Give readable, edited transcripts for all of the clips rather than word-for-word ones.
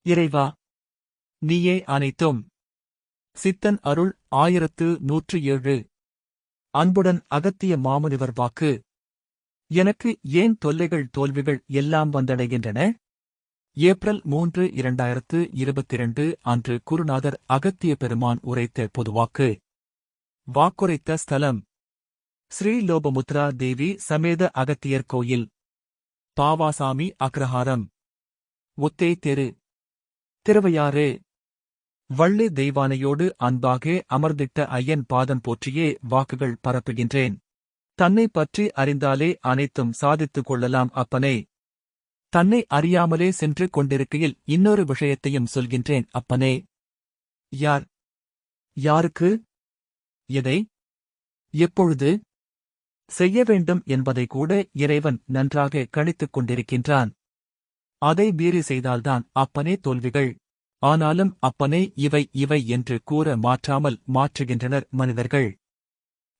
இறைவா, நீயே அனைத்தும். சித்தன் அருள் 1107. அன்புடன் அகத்திய மாமுனிவர் வாக்கு. எனக்கு ஏன் தொல்லைகள் தோல்விகள் எல்லாம் வந்தடைகின்றன? ஏப்ரல் 3, 2022 அன்று குருநாதர் அகத்திய பெருமான் உரைத்த பொதுவாக்கு. வாக்குரைத்த ஸ்தலம் ஸ்ரீ லோபமுத்ரா தேவி சமேத அகத்தியர் கோயில், பாவாசாமி அக்ரஹாரம், ஒத்தே தெரு, திருவையாறு. வள்ளி தெய்வானையோடு அன்பாக அமர்ந்திட்ட ஐயன் பாதம் போற்றியே வாக்குகள் பரப்புகின்றேன். தன்னை பற்றி அறிந்தாலே அனைத்தும் சாதித்துக் கொள்ளலாம் அப்பனே. தன்னை அறியாமலே சென்று கொண்டிருக்கையில் இன்னொரு விஷயத்தையும் சொல்கின்றேன் அப்பனே. யார்? யாருக்கு? எதை? எப்பொழுது செய்ய வேண்டும் என்பதை கூட இறைவன் நன்றாக கணித்துக் கொண்டிருக்கின்றான். அதை மீறி செய்தால்தான் அப்பனே தோல்விகள். ஆனாலும் அப்பனே இவை என்று கூற மாற்றாமல் மாற்றுகின்றனர் மனிதர்கள்.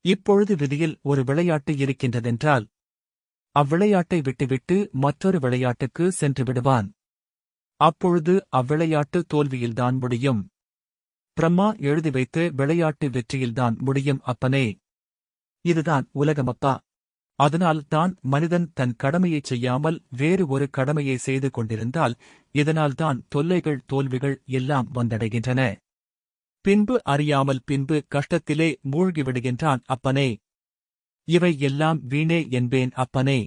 இப்பொழுது விதியில் ஒரு விளையாட்டு இருக்கின்றதென்றால் அவ்விளையாட்டை விட்டுவிட்டு மற்றொரு விளையாட்டுக்கு சென்று விடுவான். அப்பொழுது அவ்விளையாட்டு தோல்வியில்தான் முடியும். பிரம்மா எழுதி வைத்த விளையாட்டு வெற்றியில்தான் முடியும் அப்பனே. இதுதான் உலகமப்பா. அதனால் தான் மனிதன் தன் கடமையைச் செய்யாமல் வேறு ஒரு கடமையை செய்து கொண்டிருந்தால் இதனால்தான் தொல்லைகள் தோல்விகள் எல்லாம் வந்தடைகின்றன. பின்பு அறியாமல் பின்பு கஷ்டத்திலே மூழ்கிவிடுகின்றான் அப்பனே. இவை எல்லாம் வீணே என்பேன் அப்பனே.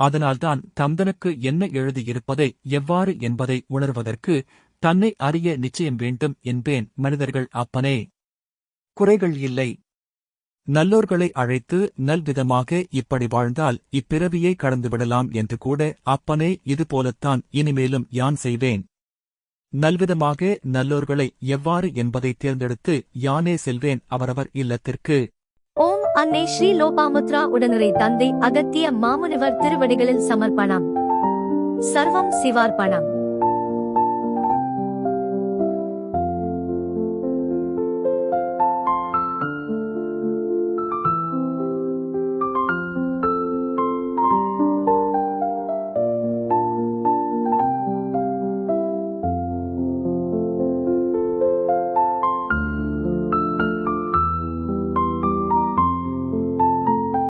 அதனால்தான் தந்தனுக்கு என்ன எழுதியிருப்பதை எவ்வாறு என்பதை உணர்வதற்கு தன்னை அறிய நிச்சயம் வேண்டும் என்பேன் மனிதர்கள் அப்பனே. குறைகள் இல்லை. நல்லோர்களை அழைத்து நல்விதமாக இப்படி வாழ்ந்தால் இப்பிறவியை கடந்துவிடலாம் என்று கூட அப்பனே இதுபோலத்தான் இனிமேலும் யான் செய்வேன். நல்விதமாக நல்லோர்களை எவ்வாறு என்பதை தேர்ந்தெடுத்து யானே செல்வேன் அவரவர் இல்லத்திற்கு. ஓம் அன்னை ஸ்ரீ லோபாமுத்ரா உடனுரை தந்தை அகத்திய மாமுனிவர் திருவடிகளில் சமர்ப்பணம். சர்வம் சிவார்ப்பணம்.